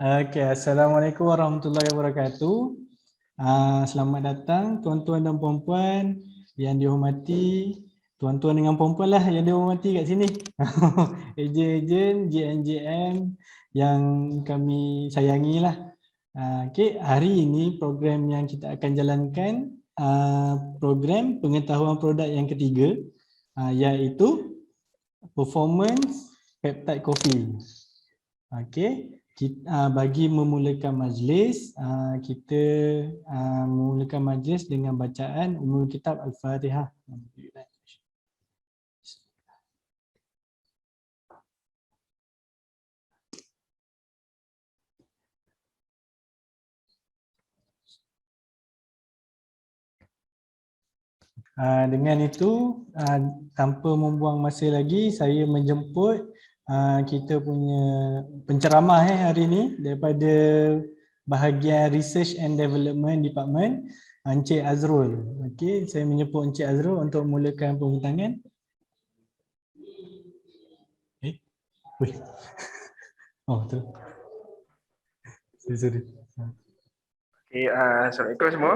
Okey, Assalamualaikum warahmatullahi wabarakatuh. Selamat datang tuan-tuan dan puan-puan yang dihormati, tuan-tuan dengan puan-puan lah yang dihormati kat sini. Ejen-ejen JNJM yang kami sayangi lah. Okey, hari ini program yang kita akan jalankan program pengetahuan produk yang ketiga, iaitu performance peptide coffee. Okey, bagi memulakan majlis, kita memulakan majlis dengan bacaan Ummul Kitab Al-Fatihah. Dengan itu, tanpa membuang masa lagi, saya menjemput kita punya penceramah hari ini daripada bahagian Research and Development Department, Encik Azrul. Okey, saya menjemput Encik Azrul untuk memulakan pembintangan. Wih. Oh, tu. Sorry. Okay, Assalamualaikum semua.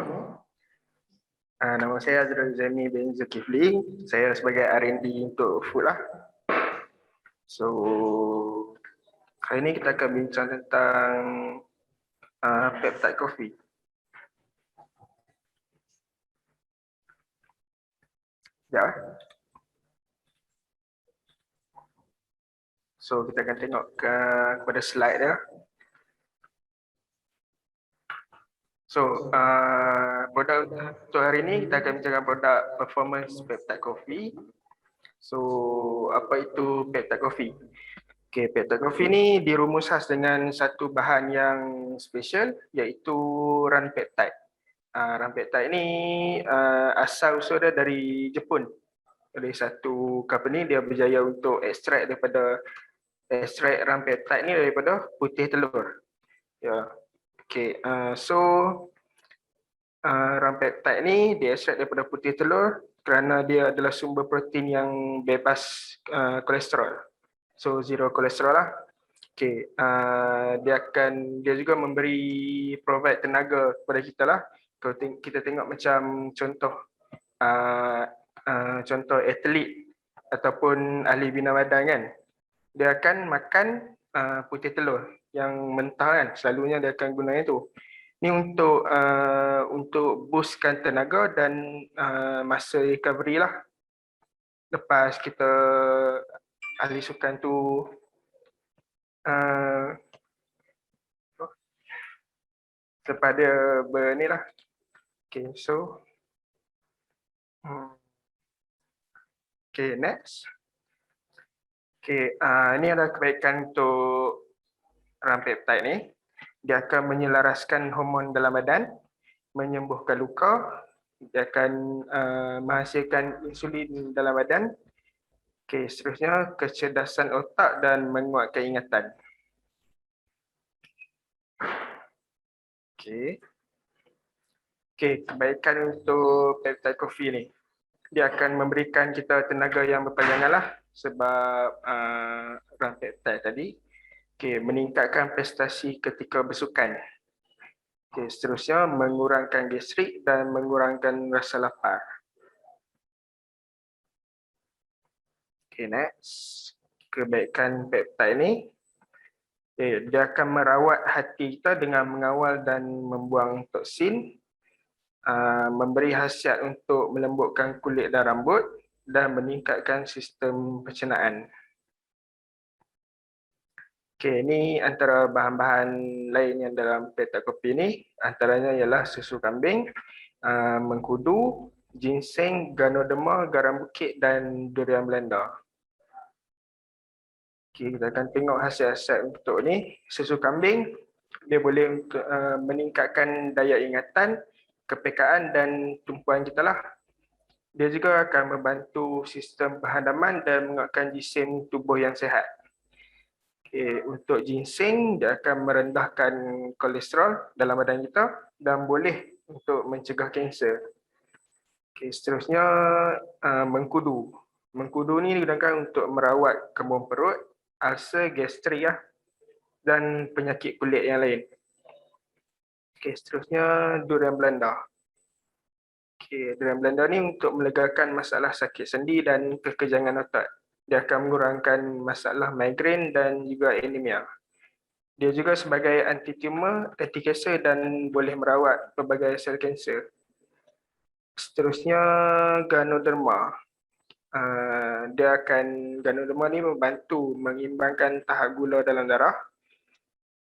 Nama saya Azrul Zaimi bin Zulkifli. Saya sebagai R&D untuk food lah. So, hari ini kita akan bincang tentang peptide coffee. Ya. So, kita akan tengok kepada slide dia. So, produk untuk hari ini kita akan bincangkan produk performance peptide coffee. So, apa itu peptide coffee? Okay, peptide coffee ni dirumus khas dengan satu bahan yang special, iaitu run peptide. Run peptide ni asal usul dia dari Jepun. Dari satu company dia berjaya untuk ekstrak run peptide ni daripada putih telur. Ya. Okay, so run peptide ni dia ekstrak daripada putih telur kerana dia adalah sumber protein yang bebas kolesterol. So zero kolesterol lah. Okay, dia juga provide tenaga kepada kita lah. Kalau kita tengok macam contoh contoh atlet ataupun ahli bina badan kan, dia akan makan putih telur yang mentah kan, selalunya dia akan guna itu. Ni untuk boostkan tenaga dan masa recovery lah. Lepas kita ahli sukan tu lepas dia berni lah. Okay, so okay, next. Okay, ini adalah kebaikan untuk run peptide ni. Dia akan menyelaraskan hormon dalam badan, menyembuhkan luka, dia akan menghasilkan insulin dalam badan. Okay, seterusnya kecerdasan otak dan menguatkan ingatan. Okay. Okay, kebaikan untuk peptide coffee ni. Dia akan memberikan kita tenaga yang berpanjangan lah sebab run peptide tadi. Okay, meningkatkan prestasi ketika bersukan. Okay, seterusnya mengurangkan gastrik dan mengurangkan rasa lapar. Okay, next. Kebaikan peptide ni, dia akan merawat hati kita dengan mengawal dan membuang toksin, memberi khasiat untuk melembutkan kulit dan rambut, dan meningkatkan sistem pencernaan. Okay, ini antara bahan-bahan lain yang dalam peptide coffee ni, antaranya ialah susu kambing, mengkudu, ginseng, ganoderma, garam bukit dan durian belanda. Okay, kita akan tengok hasil-hasil untuk ni. Susu kambing, dia boleh untuk meningkatkan daya ingatan, kepekaan dan tumpuan kita lah. Dia juga akan membantu sistem penghadaman dan menguatkan jisim tubuh yang sihat. Okay, untuk ginseng, dia akan merendahkan kolesterol dalam badan kita dan boleh untuk mencegah kanser. Okay, seterusnya mengkudu. Mengkudu ni digunakan untuk merawat kembung perut, ulcer, gastrik lah. dan penyakit kulit yang lain. Okey, seterusnya durian Belanda. Okey, durian Belanda ni untuk melegakan masalah sakit sendi dan kekejangan otot. Dia akan mengurangkan masalah migrain dan juga anemia. Dia juga sebagai anti-tumor, anti-kanser dan boleh merawat pelbagai sel kanser. Seterusnya Ganoderma. Ganoderma ni membantu mengimbangkan tahap gula dalam darah,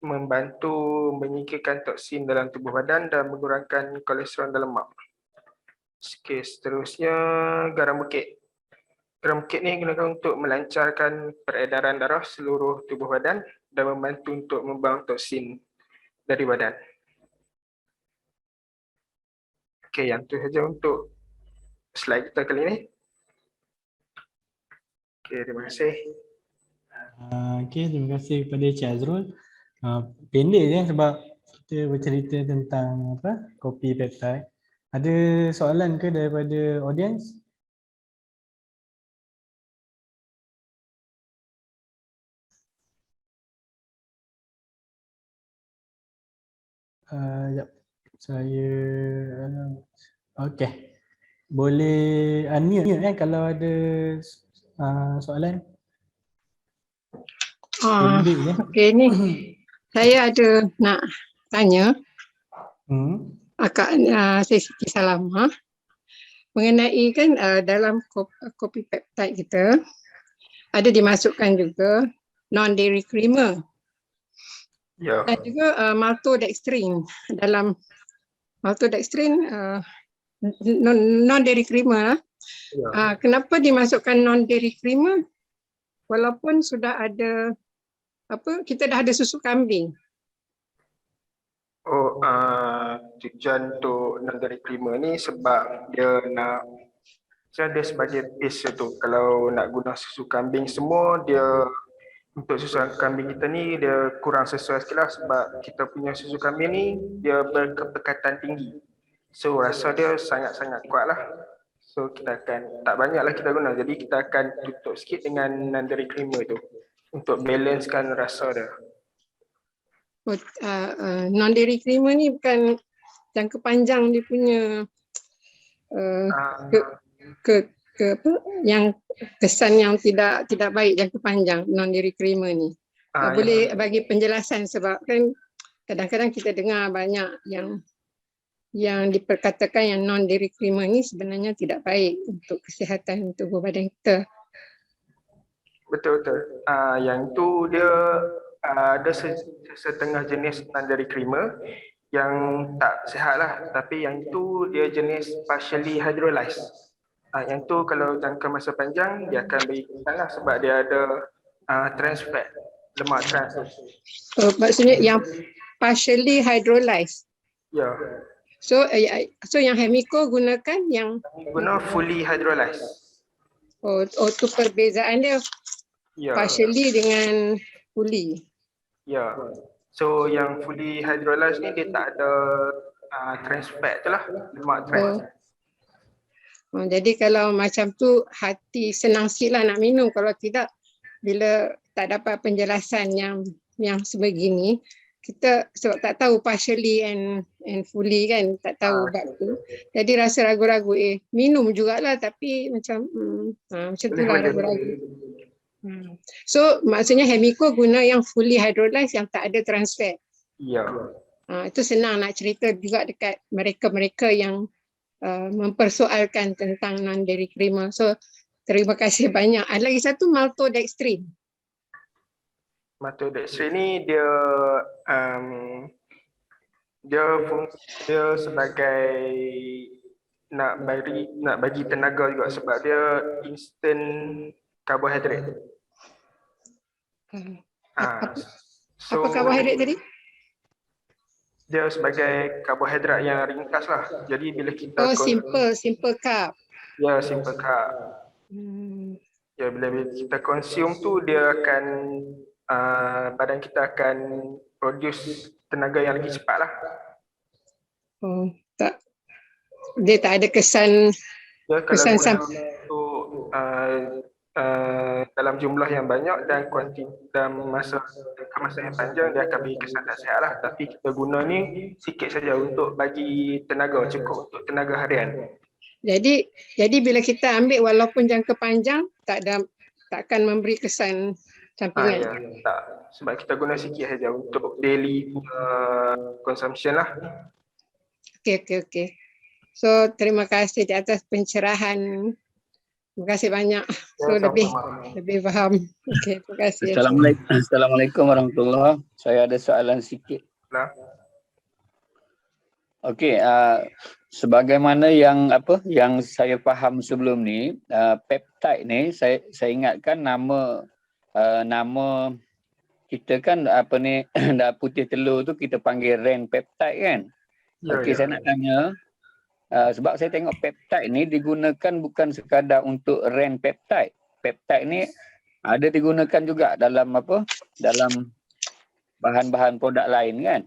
membantu menyingkirkan toksin dalam tubuh badan dan mengurangkan kolesterol dan lemak. Okey, seterusnya garam bukit. Garam bukit ni digunakan untuk melancarkan peredaran darah seluruh tubuh badan dan membantu untuk membuang toksin dari badan. Okey, yang tu saja untuk slide kita kali ini. Okey, terima kasih. Okey, terima kasih kepada Cik Azrul. Pendek je sebab kita bercerita tentang kopi peptide. Ada soalan ke daripada audience? Sekejap. Saya okey. Boleh unmute kalau ada soalan. Pendek je. Okey, ni saya ada nak tanya Akak Siti Salamah mengenai kan dalam kopi peptide kita ada dimasukkan juga non-dairy creamer dan juga maltodextrin. Dalam maltodextrin non-dairy creamer kenapa dimasukkan non-dairy creamer walaupun sudah ada kita dah ada susu kambing? Tujuan untuk non-dairy creamer ni sebab dia nak dia sebagai base tu. Kalau nak guna susu kambing semua, dia untuk susu kambing kita ni dia kurang sesuai sikit lah sebab kita punya susu kambing ni dia berkepekatan tinggi. So rasa dia sangat-sangat kuat lah. So kita akan tak banyak lah kita guna. Jadi kita akan tutup sikit dengan non-dairy creamer tu untuk balancekan rasa dia. Non-dairy creamer ni bukan jangka panjang dia punya yang kesan yang tidak baik jangka panjang non-dairy creamer ni. Boleh bagi penjelasan sebab kan kadang-kadang kita dengar banyak yang diperkatakan yang non-dairy creamer ni sebenarnya tidak baik untuk kesihatan tubuh badan kita. Betul. Yang tu dia ada setengah jenis non-dairy creamer yang tak sihat lah, tapi yang tu dia jenis partially hydrolyzed. Yang tu kalau jangka masa panjang dia akan beri kesan lah sebab dia ada trans fat, lemak trans. Maksudnya yang partially hydrolyzed. Ya. So yang Hemiko gunakan yang guna fully hydrolyzed. Tu perbezaan dia. Ya. Partially dengan fully. Ya. So yang fully hydrolyzed ni dia tak ada trans fat tu lah, lemak trans. Jadi kalau macam tu hati senang sikit lah nak minum, kalau tidak bila tak dapat penjelasan yang sebegini kita sebab tak tahu partially and fully kan, tak tahu bab tu. Jadi rasa ragu-ragu minum jugalah tapi macam macam tu lah ragu-ragu. So maksudnya Hemiko guna yang fully hydrolyzed yang tak ada trans fat. Ya. Itu senang nak cerita juga dekat mereka-mereka yang mempersoalkan tentang non-dairy creamer. So terima kasih banyak. Ada lagi satu maltodextrin. Maltodextrin ni dia sebagai nak bagi tenaga juga sebab dia instant karbohidrat. Apa karbohidrat tadi? Dia sebagai karbohidrat yang ringkas lah. Jadi bila kita simple carb. Ya, simple carb. Ya, bila kita consume tu dia akan badan kita akan produce tenaga yang lagi cepat lah. Dia tak ada kesan ya, kalau untuk dalam jumlah yang banyak dan dalam masa yang panjang dia akan bagi kesan tak sihat lah. Tapi kita guna ni sikit saja untuk bagi tenaga, cukup untuk tenaga harian. Jadi bila kita ambil walaupun jangka panjang takkan memberi kesan sampingan. Ya, tak. Sebab kita guna sikit saja untuk daily consumption lah. Okey. So terima kasih di atas pencerahan. Terima kasih banyak. So lebih faham. Okey, terima kasih. Assalamualaikum warahmatullahi. Saya ada soalan sikit. Okey, sebagaimana yang saya faham sebelum ni, peptide ni saya ingatkan nama kita kan putih telur tu kita panggil ren peptide kan. Okey, saya nak tanya sebab saya tengok peptide ni digunakan bukan sekadar untuk ren peptide. Peptide ni ada digunakan juga dalam dalam bahan-bahan produk lain kan.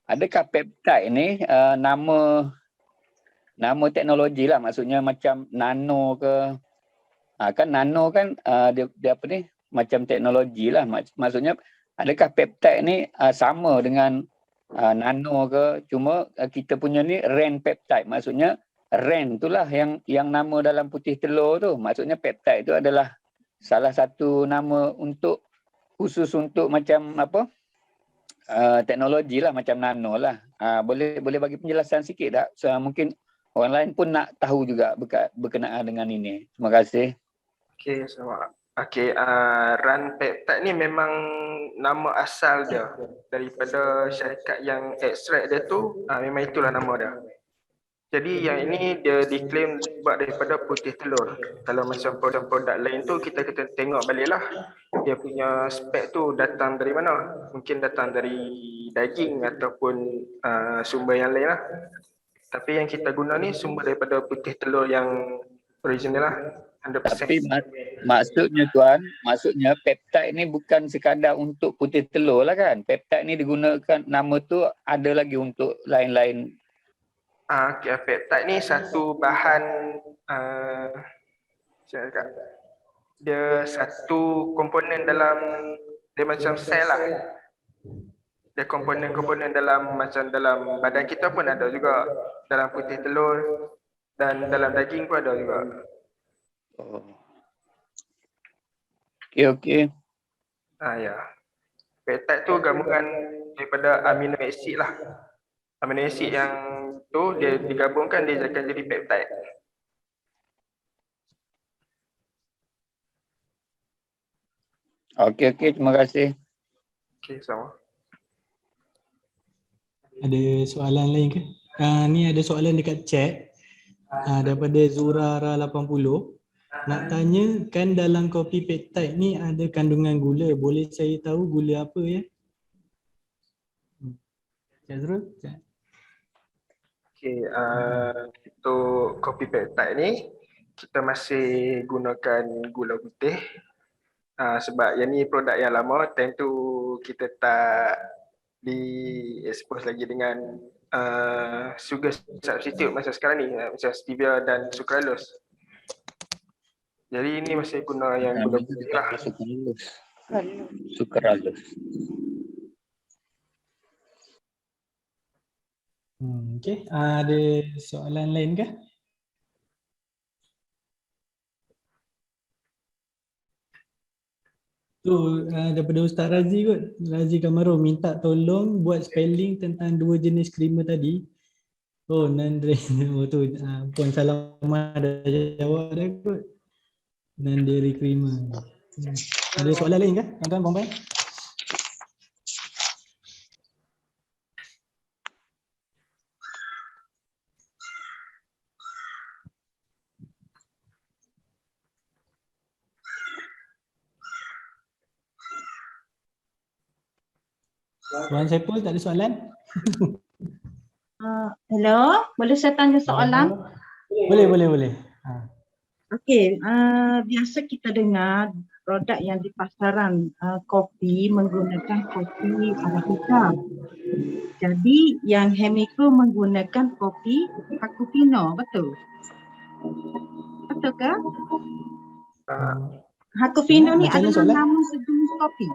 Adakah peptide ni nama teknologi lah, maksudnya macam nano ke? Kan nano kan dia macam teknologi lah. Maksudnya adakah peptide ni sama dengan nano ke? Cuma kita punya ni ren peptide, maksudnya ren itulah yang nama dalam putih telur tu. Maksudnya peptide itu adalah salah satu nama khusus untuk macam teknologi lah, macam nano lah. Boleh bagi penjelasan sikit tak? So, mungkin orang lain pun nak tahu juga berkenaan dengan ini. Terima kasih. Okey, selamat. Okey, ran peptide ni memang nama asal dia daripada syarikat yang ekstrak dia tu, memang itulah nama dia. Jadi yang ini dia diklaim buat daripada putih telur. Kalau macam produk-produk lain tu kita tengok baliklah dia punya spek tu datang dari mana. Mungkin datang dari daging ataupun sumber yang lain lah. Tapi yang kita guna ni sumber daripada putih telur yang original lah. 100%. Tapi maksudnya peptide ni bukan sekadar untuk putih telur lah kan. Peptide ni digunakan nama tu ada lagi untuk lain-lain. Peptide ni satu bahan dia satu komponen dalam, dia macam sel lah. Dia komponen-komponen dalam badan kita pun ada juga. Dalam putih telur dan dalam daging pun ada juga. Okey. Ya. Peptide tu gabungan daripada amino acid lah. Amino acid yang tu dia digabungkan dia akan jadi peptide. Okey, terima kasih. Okey, sama. Ada soalan lain ke? Ni ada soalan dekat chat daripada Zurara 80. Nak tanya, kan dalam kopi peptide ni ada kandungan gula. Boleh saya tahu gula apa ya? Cik Azrul? Okey, untuk kopi peptide ni kita masih gunakan gula putih. Sebab yang ni produk yang lama, time tu kita tak di-expose lagi dengan sugar substitute masa sekarang ni, macam stevia dan sucralose. Jadi ini masih guna yang gula putih lah. Sucralose. Okey, ada soalan lain ke? Tu daripada Ustaz Razi kot, Razi Kamaro minta tolong buat spelling tentang dua jenis creamer tadi. Oh, non-dairy. Tu Puan Salamah dah jawab dah kot. Non-dairy creamer. Ada soalan lain ke tuan-tuan puan-puan? Tuan Saiful, tak ada soalan? Hello, boleh saya tanya soalan? Boleh. Okey, biasa kita dengar produk yang di pasaran kopi menggunakan kopi Arabica. Jadi yang Hemiko menggunakan kopi Cappuccino, betul? Betul ke? Hakofino ni Macam mana adalah soalan? nama sejenis kopi.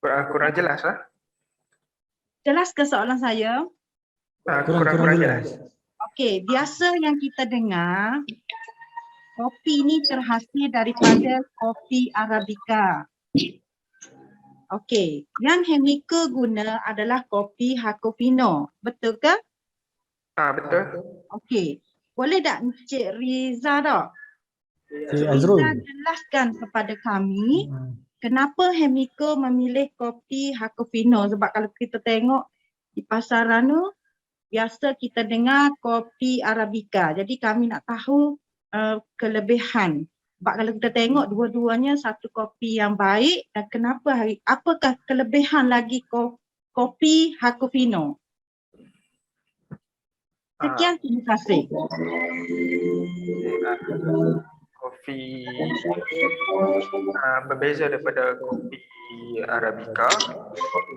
Kurang jelas lah. Jelas ke soalan saya? Kurang jelas. Okey, biasa yang kita dengar kopi ni terhasil daripada kopi Arabica. Okey, yang Hemiko guna adalah kopi Hakofino. Betul ke? Betul. Okey. Boleh tak Encik Riza tak? Cik Azrul. Riza jelaskan kepada kami kenapa Hemiko memilih kopi Hakofino. Sebab kalau kita tengok di pasaran tu biasa kita dengar kopi Arabica. Jadi kami nak tahu kelebihan. Sebab kalau kita tengok dua-duanya satu kopi yang baik, dan apakah kelebihan lagi kopi Hakofino? Sekian, terima kasih. Kopi berbeza daripada kopi Arabica.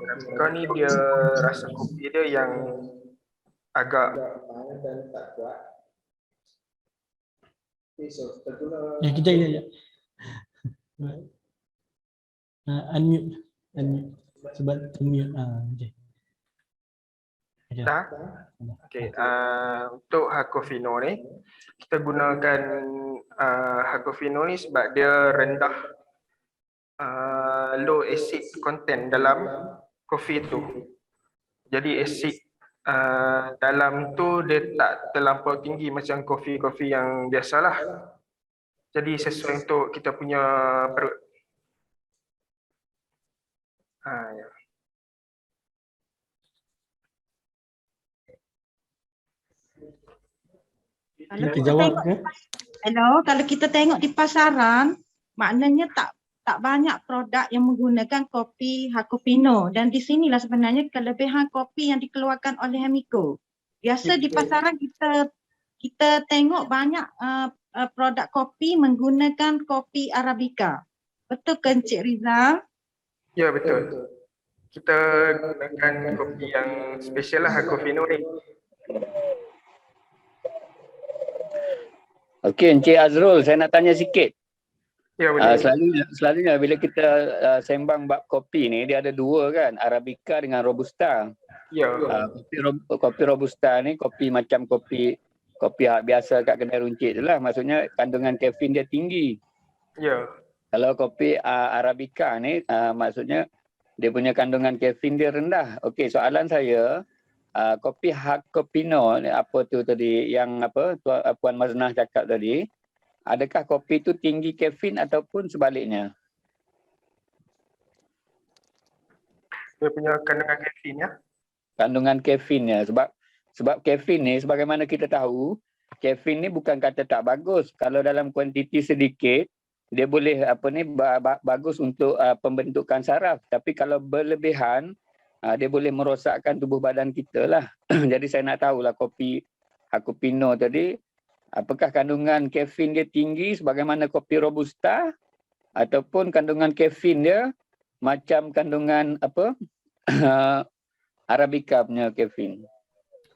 Arabica ni dia rasa kopi dia yang agak Ya, kejap. Unmute. Sebab termute. Okay. dah. Okey, untuk Hakofino ni kita gunakan Hakofino ni sebab dia rendah low acid content dalam kopi tu. Jadi acid dalam tu dia tak terlampau tinggi macam kopi-kopi yang biasalah. Jadi sesuai untuk kita punya perut. Ya. Kita jawab ke? Kalau kita tengok di pasaran, maknanya tak banyak produk yang menggunakan kopi Hakofino, dan di sinilah sebenarnya kelebihan kopi yang dikeluarkan oleh Hemiko. Biasa di pasaran kita tengok banyak produk kopi menggunakan kopi Arabica. Betul ke Encik Rizal? Ya, betul. Kita gunakan kopi yang special lah Hakofino ni. Okey, Encik Azrul, saya nak tanya sikit. Ya, betul. Selalunya bila kita sembang bab kopi ni, dia ada dua kan, Arabica dengan Robusta. Ya. Kopi Robusta ni kopi macam kopi biasa kat kedai runcit tu lah. Maksudnya kandungan kafein dia tinggi. Ya. Kalau kopi Arabica ni maksudnya dia punya kandungan kafein dia rendah. Okey, soalan saya, kopi Hakofino ni apa tu tadi yang Puan Maznah cakap tadi, adakah kopi tu tinggi kafein ataupun sebaliknya? Dia punya kandungan kafein ya. Kandungan kafeinnya, sebab kafein ni sebagaimana kita tahu, kafein ni bukan kata tak bagus. Kalau dalam kuantiti sedikit dia boleh bagus untuk pembentukan saraf, tapi kalau berlebihan dia boleh merosakkan tubuh badan kita lah. Jadi saya nak tahulah kopi Hakofino tadi, apakah kandungan kafein dia tinggi sebagaimana kopi Robusta, ataupun kandungan kafein dia macam kandungan Arabica punya kafein.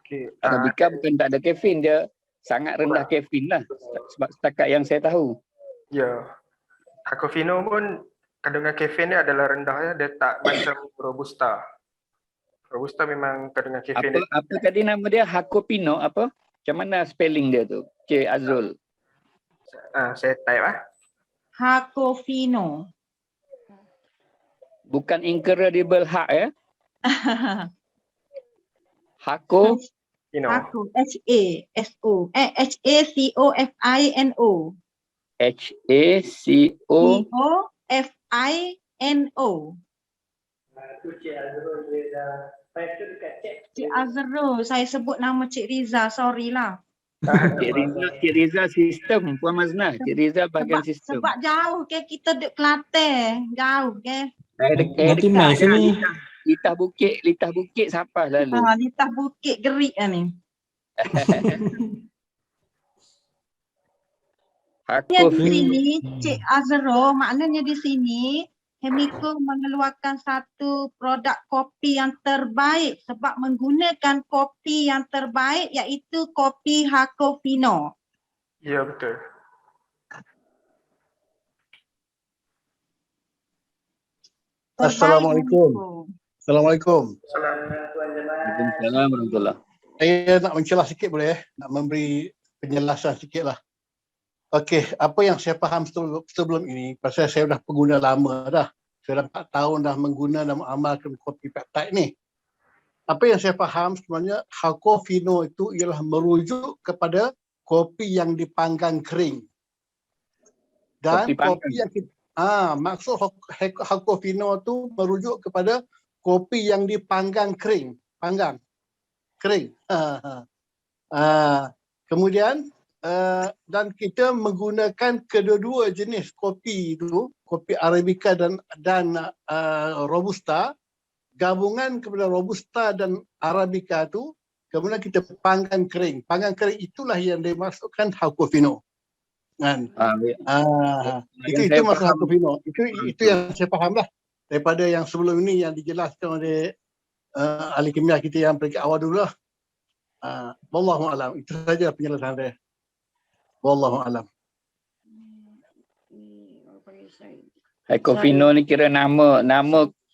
Okay. Arabica bukan tak ada kafein, dia sangat rendah kafein lah sebab setakat yang saya tahu. Ya. Hakofino pun kandungan kafein dia adalah rendah ya, dia tak macam Robusta. Robusta memang kandungan kafein dia. Apa tadi nama dia? Hakofino apa? Macam mana spelling dia tu? Cik Azrul. Saya type Hakofino. Bukan incredible hak ya? Hako. Hako. H-A-S-O. H-A-C-O-F-I-N-O. C-O-F-I-N-O. Cik Azrul, saya sebut nama Cik Riza, sorry lah. Cik Riza sistem, Puan Maznah. Cik Riza bahagian sistem. Sebab jauh ke, kita duduk Kelantan, jauh ke. Nanti mai sini. Litah bukit siapa lalu? Litah bukit gerik lah ni. Di sini, Cik Azrul, maknanya di sini Hemiko mengeluarkan satu produk kopi yang terbaik sebab menggunakan kopi yang terbaik iaitu kopi Hakofino. Ya, betul. Terbaik Assalamualaikum. Hamiko. Assalamualaikum. Waalaikumsalam warahmatullahi. Saya nak mencelah sikit boleh? Nak memberi penjelasan sikit lah. Okey, apa yang saya faham sebelum ini, pasal saya dah pengguna lama dah. Saya dah 4 tahun dah mengguna dan mengamalkan kopi peptide ni. Apa yang saya faham sebenarnya, Hakofino itu ialah merujuk kepada kopi yang dipanggang kering. Dan kopi yang kita, maksud Hakofino itu merujuk kepada kopi yang dipanggang kering. Panggang. Kering. Kemudian, dan kita menggunakan kedua-dua jenis kopi itu, kopi Arabica dan Robusta, gabungan kepada Robusta dan Arabica itu, kemudian kita panggang kering. Panggang kering itulah yang dimasukkan Hakofino. Kan? Itu maksud Hakofino. Itu yang saya faham lah. Daripada yang sebelum ini yang dijelaskan oleh ahli kimia kita yang peringkat awal dulu lah. Wallahu alam. Itu saja penjelasan saya. Wallahu alam. Hakofino ni kira nama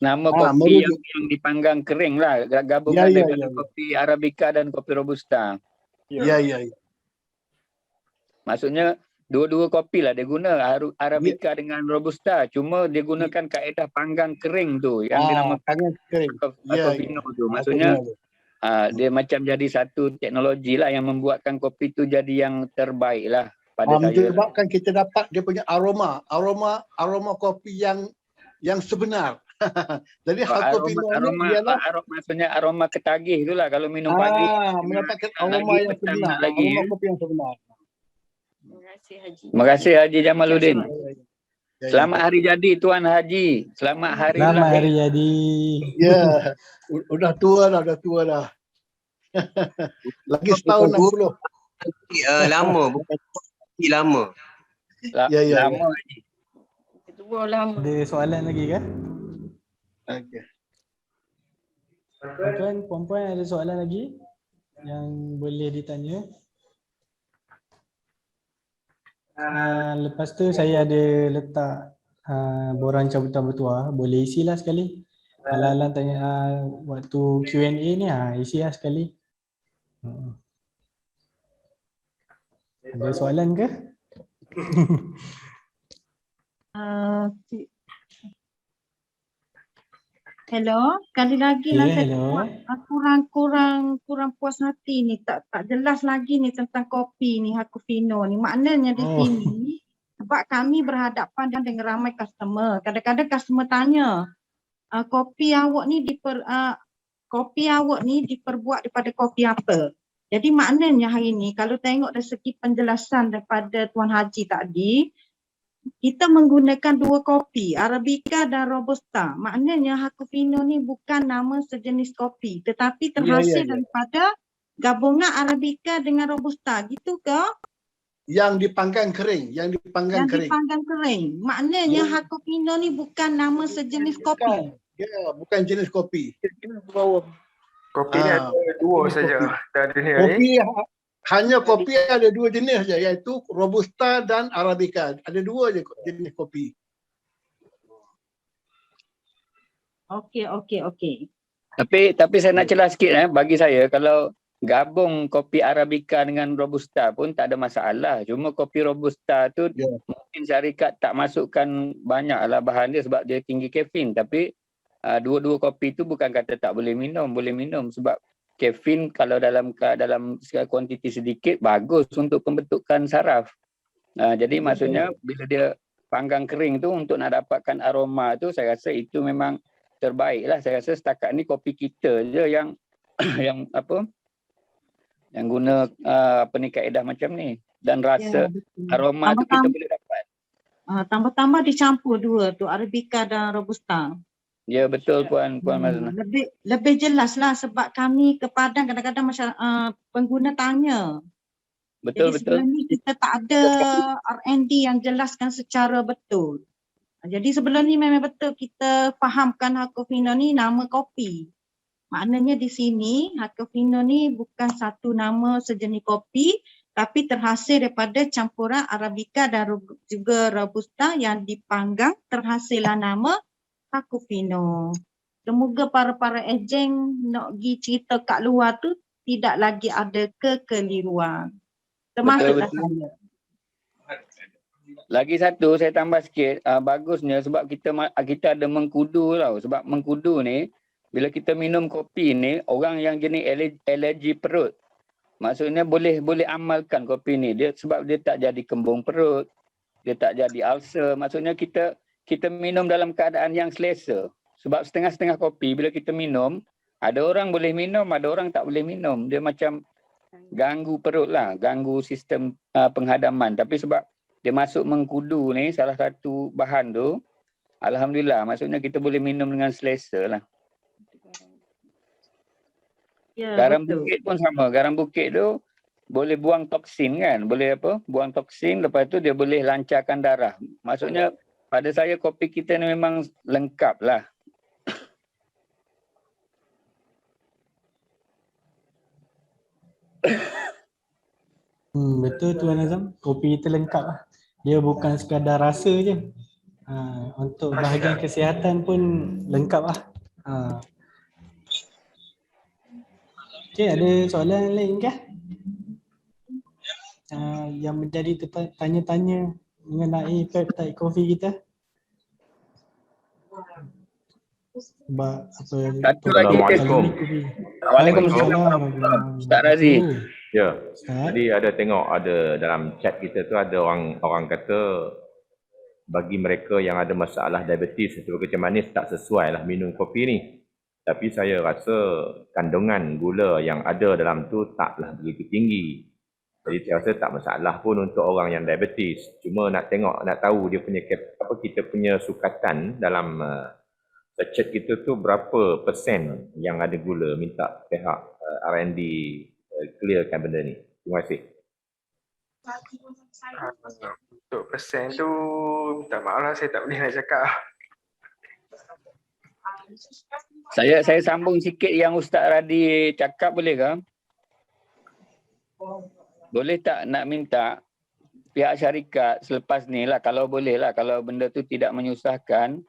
kopi yang dipanggang kering lah, gabungan daripada kopi Arabica dan kopi Robusta. Ya. Maksudnya dua-dua kopi lah dia guna, Arabica dengan Robusta, cuma dia gunakan kaedah panggang kering tu yang dinamakan panggang kering. Hakofino tu. Maksudnya dia macam jadi satu teknologi lah yang membuatkan kopi tu jadi yang terbaik lah pada saya. Menyebabkan kita dapat dia punya aroma kopi yang sebenar. Jadi Hakofino ni ialah maksudnya aroma ketagih itulah kalau minum pagi. Mendapatkan aroma yang sebenar, aroma kopi yang sebenar. Terima kasih Haji Jamaluddin. Selamat hari jadi Tuan Haji. Selamat hari jadi. Ya, udah tua dah. Lagi setahun 60. Lama, bukan lama. Lama Haji. Tua lama. Ada soalan lagi ke? Okey. Tuan, puan-puan ada soalan lagi yang boleh ditanya? Lepas tu saya ada letak borang cabutan bertuah, boleh isilah sekali. Alang-alang tanya waktu Q&A ni, isilah sekali. Ada soalan ke? Hello, sekali lagi Ya, lah saya hello. kurang puas hati ni, tak jelas lagi ni tentang kopi ni Hakofino ni. Maknanya di sini sebab kami berhadapan dengan ramai customer. Kadang-kadang customer tanya, kopi awak ni diperbuat daripada kopi apa? Jadi maknanya hari ni kalau tengok dari segi penjelasan daripada Tuan Haji tadi, kita menggunakan dua kopi, Arabica dan Robusta. Maknanya Hakofino ni bukan nama sejenis kopi, tetapi terhasil daripada gabungan Arabica dengan Robusta. Gitu ke? Yang dipanggang kering, Dipanggang kering. Maknanya Hakofino ni bukan nama sejenis kopi. Ya, bukan jenis kopi. Kopi ni ada dua saja dalam dunia ni. Kopi hanya kopi ada dua jenis saja, iaitu Robusta dan Arabica. Ada dua je jenis kopi. Okey. Tapi saya nak celah sikit bagi saya kalau gabung kopi Arabica dengan Robusta pun tak ada masalah. Cuma kopi Robusta tu mungkin syarikat tak masukkan banyaklah bahan dia sebab dia tinggi kafein, tapi dua-dua kopi tu bukan kata tak boleh minum sebab kafein kalau dalam kuantiti sedikit bagus untuk pembentukan saraf. Jadi maksudnya bila dia panggang kering tu untuk nak dapatkan aroma tu, saya rasa itu memang terbaik lah. Saya rasa setakat ni kopi kita je yang yang guna kaedah macam ni dan rasa aroma tu kita boleh dapat. Tambah-tambah dicampur dua tu, Arabica dan Robusta. Ya betul Puan Mazna. Lebih jelas lah sebab kami ke Padang kadang-kadang pengguna tanya. Jadi sebelum ni kita tak ada R&D yang jelaskan secara betul. Jadi sebelum ni memang betul kita fahamkan Hakofino ni nama kopi. Maknanya di sini Hakofino ni bukan satu nama sejenis kopi, tapi terhasil daripada campuran Arabica dan juga Robusta yang dipanggang, terhasillah nama Hakofino. Semoga para ejen nak pergi cerita kat luar tu tidak lagi ada kekeliruan. Termasuklah Betul. saya. Lagi satu saya tambah sikit, bagusnya sebab kita ada mengkudu tau. Sebab mengkudu ni bila kita minum kopi ni, orang yang jenis alergi perut, maksudnya boleh amalkan kopi ni. Dia sebab dia tak jadi kembung perut, dia tak jadi ulcer. Maksudnya kita minum dalam keadaan yang selesa. Sebab setengah-setengah kopi bila kita minum, ada orang boleh minum, ada orang tak boleh minum. Dia macam ganggu perut lah, ganggu sistem penghadaman. Tapi sebab dia masuk mengkudu ni, salah satu bahan tu, alhamdulillah, maksudnya kita boleh minum dengan selesa lah. Ya, Garam betul. bukit pun sama. Garam bukit tu boleh buang toksin kan? Boleh buang toksin, lepas tu dia boleh lancarkan darah. Maksudnya pada saya kopi kita ni memang lengkap lah. Betul Tuan Azam. Kopi kita lengkap lah. Dia bukan sekadar rasa je. Untuk bahagian kesihatan pun lengkap lah. Okey, ada soalan lain ke? Yang menjadi tanya-tanya mengenai peptide kopi kita? Sebab apa? Satu lagi Assalamualaikum. Waalaikumsalam. Ustaz Razi. Ya, Ustaz. tadi ada tengok ada dalam chat kita tu ada orang kata bagi mereka yang ada masalah diabetes atau kecil manis tak sesuai lah minum kopi ni. Tapi saya rasa kandungan gula yang ada dalam tu taklah begitu tinggi. Jadi saya rasa tak masalah pun untuk orang yang diabetes. Cuma nak tahu dia punya kita punya sukatan dalam chat kita tu berapa persen yang ada gula, minta pihak R&D clearkan benda ni. Terima kasih. Untuk persen tu, minta maaf lah saya tak boleh nak cakap. Saya sambung sikit yang Ustaz Radi cakap, boleh ke? Boleh tak nak minta pihak syarikat selepas ni lah, kalau boleh lah, kalau benda tu tidak menyusahkan,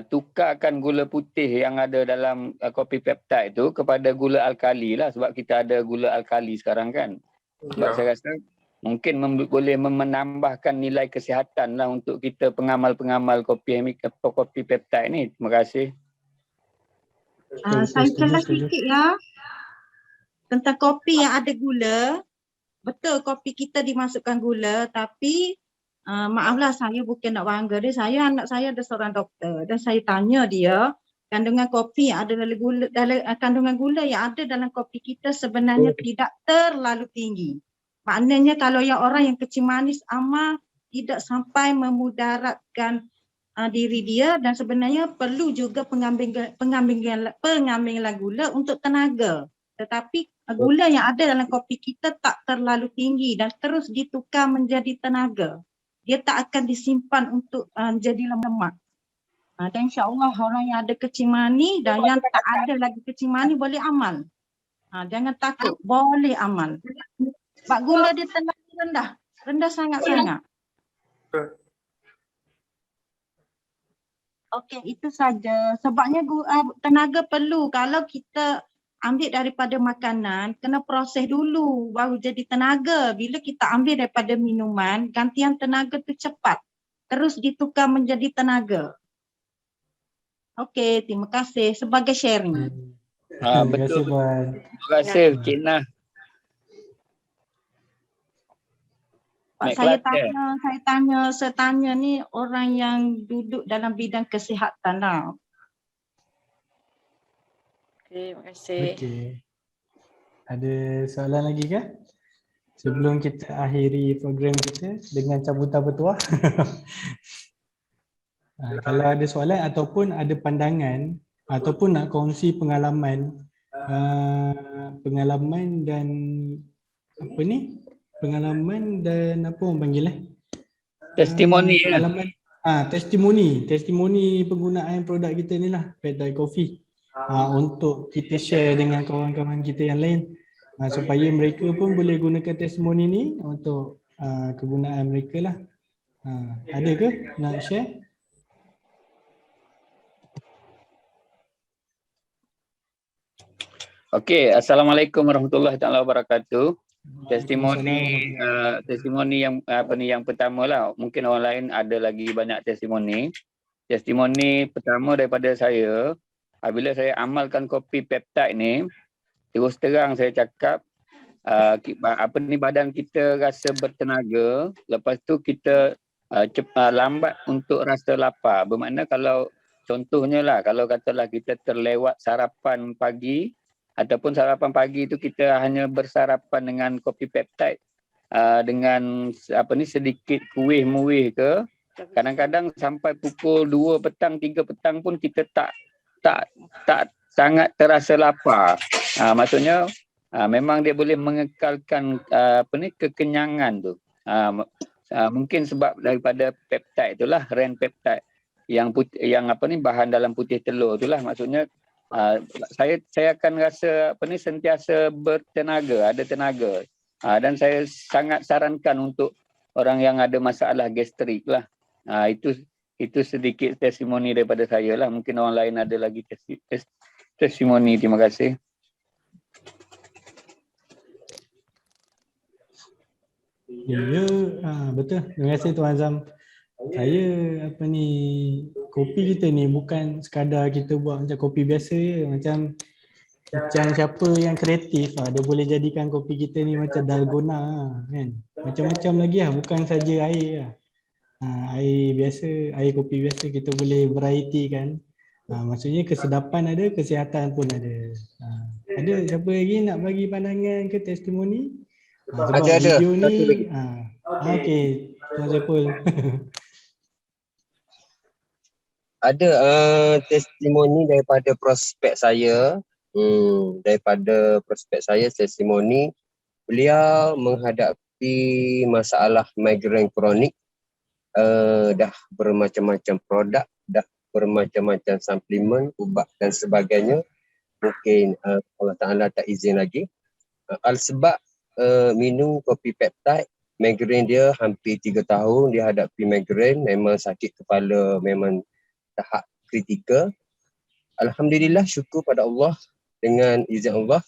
tukarkan gula putih yang ada dalam kopi peptide tu kepada gula alkali lah, sebab kita ada gula alkali sekarang kan. Sebab saya rasa mungkin boleh menambahkan nilai kesihatan lah untuk kita pengamal-pengamal kopi peptide ni. Terima kasih. Saya celah sikit ya tentang kopi yang ada gula. Betul kopi kita dimasukkan gula, tapi maaflah saya bukan nak bangga dia. Anak saya ada seorang doktor dan saya tanya dia kandungan kopi yang ada dalam gula, kandungan gula yang ada dalam kopi kita sebenarnya tidak terlalu tinggi. Maknanya kalau yang orang yang kecil manis amal tidak sampai memudaratkan diri dia, dan sebenarnya perlu juga pengambilan gula untuk tenaga. Tetapi gula yang ada dalam kopi kita tak terlalu tinggi dan terus ditukar menjadi tenaga. Dia tak akan disimpan untuk jadi lemak. Dan insya-Allah orang yang ada kecil manis dan yang tak ada lagi kecil manis boleh amal. Jangan takut, boleh amal. Sebab gula dia terlalu rendah sangat-sangat. Okey, itu saja. Sebabnya tenaga perlu. Kalau kita ambil daripada makanan, kena proses dulu baru jadi tenaga. Bila kita ambil daripada minuman, gantian tenaga tu cepat. Terus ditukar menjadi tenaga. Okey, terima kasih sebagai sharing. Betul. Puan. Terima kasih Cik Nah. Saya tanya ni orang yang duduk dalam bidang kesihatan lah. Terima kasih. Okey. Ada soalan lagi ke? Sebelum kita akhiri program kita dengan cabutan bertuah. Kalau ada soalan ataupun ada pandangan ataupun nak kongsi pengalaman dan apa ni? Pengalaman dan apa orang panggil Testimoni. testimoni penggunaan produk kita ni lah, Peptide Coffee. Untuk kita share dengan kawan-kawan kita yang lain supaya mereka pun boleh gunakan testimoni ni untuk kegunaan mereka lah. Ada ke nak share? Okey, Assalamualaikum warahmatullahi taala wabarakatuh. Testimoni yang pertama lah. Mungkin orang lain ada lagi banyak testimoni. Testimoni pertama daripada saya, apabila saya amalkan kopi peptide ni, terus terang saya cakap badan kita rasa bertenaga, lepas tu kita lambat untuk rasa lapar. Bermakna kalau contohnya lah, kalau katalah kita terlewat sarapan pagi, ataupun sarapan pagi itu kita hanya bersarapan dengan kopi peptide dengan sedikit kuih muih ke, kadang-kadang sampai pukul 2 petang 3 petang pun kita tak sangat terasa lapar. Maksudnya memang dia boleh mengekalkan kekenyangan tu. Mungkin sebab daripada peptide itulah, REN peptide yang bahan dalam putih telur itulah. Maksudnya saya akan rasa sentiasa bertenaga, ada tenaga. Dan saya sangat sarankan untuk orang yang ada masalah gastrik lah. Itu sedikit testimoni daripada saya lah. Mungkin orang lain ada lagi testimoni. Terima kasih. Ya, betul. Terima kasih Tuan Azam. Saya kopi kita ni bukan sekadar kita buat macam kopi biasa je. Macam siapa yang kreatif dia boleh jadikan kopi kita ni macam dalgona kan. Macam-macam lagi bukan saja air lah. Air biasa, air kopi biasa kita boleh variety kan. Maksudnya kesedapan ada, kesihatan pun ada. Ada siapa lagi nak bagi pandangan ke testimoni? Sebab video ni okey, Tuan Saiful. Ada testimoni daripada prospek saya. Daripada prospek saya, testimoni beliau menghadapi masalah migrain kronik, dah bermacam-macam produk, dah bermacam-macam suplemen, ubat dan sebagainya. Mungkin Allah Ta'ala tak izin lagi. Sebab minum kopi peptide, migrain dia hampir 3 tahun dia hadapi migrain, memang sakit kepala, memang tahap kritikal. Alhamdulillah, syukur pada Allah, dengan izin Allah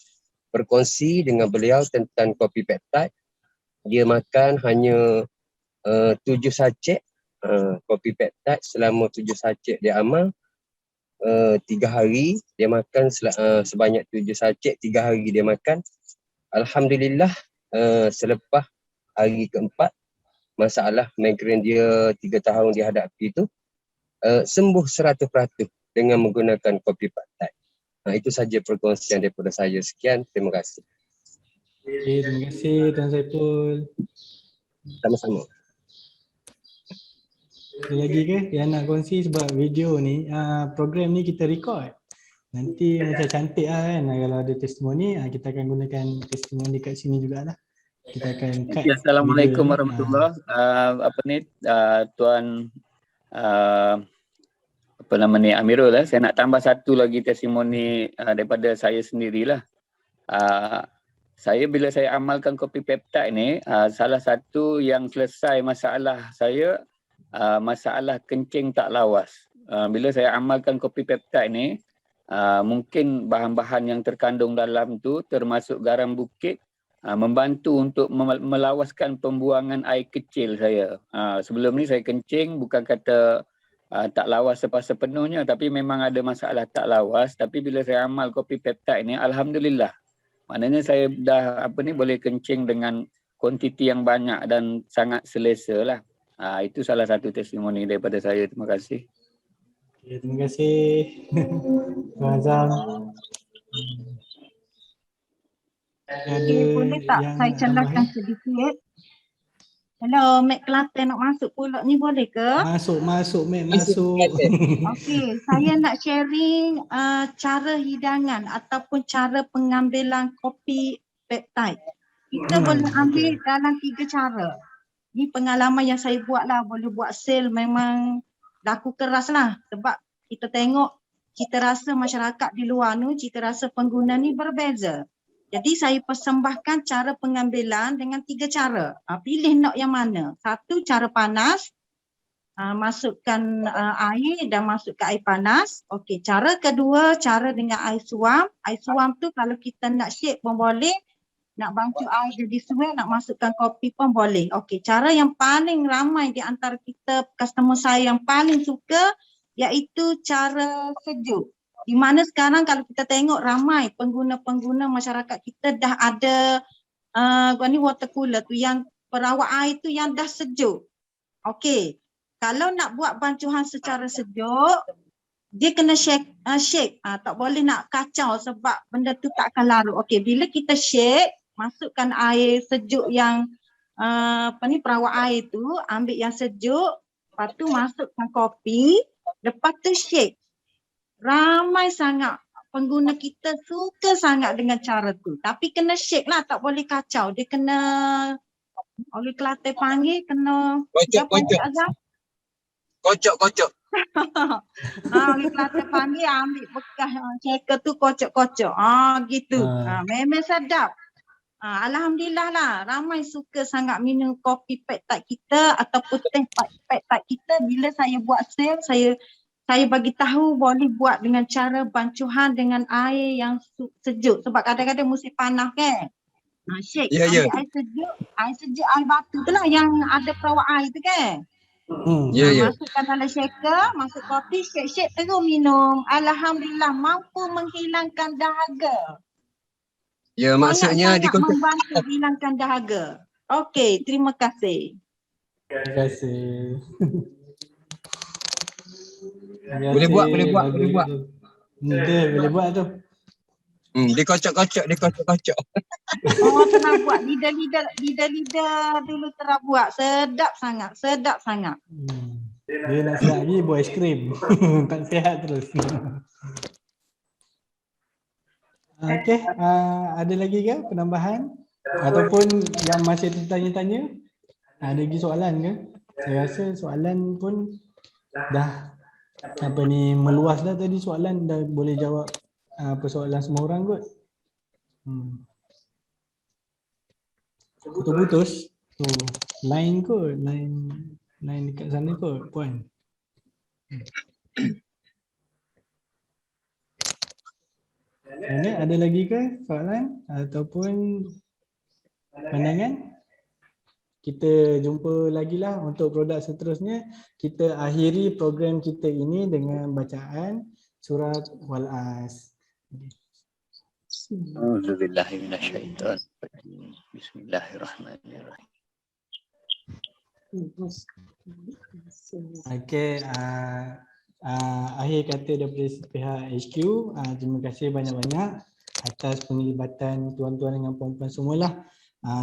berkongsi dengan beliau tentang kopi peptide. Dia makan hanya 7 sachet kopi peptide. Selama 7 sachet dia amal, 3 hari dia makan sebanyak 7 sachet, 3 hari dia makan. Alhamdulillah, selepas hari keempat, masalah migrain dia 3 tahun dia hadapi itu sembuh 100% dengan menggunakan kopi peptide. Itu saja perkongsian daripada saya. Sekian, terima kasih. Okay, terima kasih Tuan Saiful. Sama-sama. Ada lagi ke yang nak kongsi? Sebab video ni, program ni kita record. Nanti macam cantik lah kan, kalau ada testimoni, kita akan gunakan testimoni kat sini jugalah. Kita akan cut. Assalamualaikum warahmatullahi Tuan Amirul lah. Saya nak tambah satu lagi testimoni daripada saya sendirilah. Bila saya amalkan kopi peptide ni, salah satu yang selesai masalah saya, masalah kencing tak lawas. Bila saya amalkan kopi peptide ni, mungkin bahan-bahan yang terkandung dalam tu termasuk garam bukit, membantu untuk melawaskan pembuangan air kecil saya. Sebelum ni saya kencing bukan kata tak lawas sepenuhnya, tapi memang ada masalah tak lawas. Tapi bila saya amal kopi peptide ni, alhamdulillah, maknanya saya dah boleh kencing dengan kuantiti yang banyak dan sangat selesa lah. Itu salah satu testimoni daripada saya. Terima kasih. Okay, terima kasih Tuan Azam. Boleh tak saya celahkan sedikit? Hello, Mek Kelantan nak masuk pula ni, boleh ke? Masuk Mek, masuk. Okey, saya nak sharing cara hidangan ataupun cara pengambilan kopi peptide. Kita boleh ambil dalam 3 cara. Ni pengalaman yang saya buat lah, boleh buat sale memang laku keras lah. Sebab kita tengok cita rasa masyarakat di luar ni, cita rasa pengguna ni berbeza. Jadi saya persembahkan cara pengambilan dengan 3 cara. Pilih nak yang mana. 1, cara panas. masukkan air dan masuk ke air panas. Okey, cara kedua, cara dengan air suam. Air suam tu kalau kita nak shake pun boleh, nak bangkit air jadi suam, nak masukkan kopi pun boleh. Okey, cara yang paling ramai di antara kita, customer saya yang paling suka iaitu cara sejuk. Di mana sekarang kalau kita tengok ramai pengguna-pengguna masyarakat kita dah ada water cooler tu yang perawat air tu yang dah sejuk. Okey, kalau nak buat bancuhan secara sejuk, dia kena shake, tak boleh nak kacau sebab benda tu tak akan larut. Okey, bila kita shake, masukkan air sejuk yang perawat air tu, ambil yang sejuk, lepas tu masukkan kopi, lepas tu shake. Ramai sangat pengguna kita suka sangat dengan cara tu. Tapi kena shake lah, tak boleh kacau. Dia kena, oleh Kelantan panggil, kena Kocok. Oleh Kelantan panggil, ambil bekas shaker tu kocok-kocok. Gitu. Memang sedap. Alhamdulillah lah, ramai suka sangat minum kopi pad thai kita ataupun teh pad thai kita. Bila saya buat sale, saya bagi tahu boleh buat dengan cara bancuhan dengan air yang sejuk. Sebab kadang-kadang musim panas kan. Shake, ambil air sejuk, air batu tu lah yang ada perawat air tu kan. Masukkan dalam shaker, masuk kopi, shake terus minum. Alhamdulillah mampu menghilangkan dahaga. Ya, maksudnya membantu hilangkan dahaga. Okey, terima kasih. Terima kasih. Boleh buat. Boleh buat tu. Dia kocok-kocok. Tengah buat lidah dulu tengah buat. Sedap sangat. Dia nak siap lagi buat aiskrim. Tak sihat terus. Okey, ada lagi ke penambahan? Ataupun yang masih tertanya-tanya? Ada lagi soalan ke? Saya rasa soalan pun dah meluas dah tadi soalan, dah boleh jawab persoalan semua orang kot. Putus-putus. Line kot, line dekat sana kot, Puan. Ada lagi ke soalan ataupun pandangan? Kita jumpa lagi lah untuk produk seterusnya. Kita akhiri program kita ini dengan bacaan surat Wal-As. A'udzubillahi minasyaitonirrajim. Bismillahirrahmanirrahim. Okey, akhir kata daripada pihak HQ, terima kasih banyak-banyak atas penglibatan tuan-tuan dengan puan-puan semualah.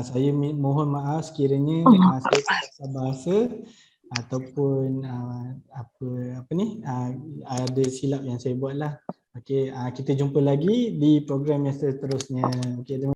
Saya mohon maaf sekiranya saya tak bahasa ataupun ada silap yang saya buatlah. Okey, kita jumpa lagi di program yang seterusnya. Okey,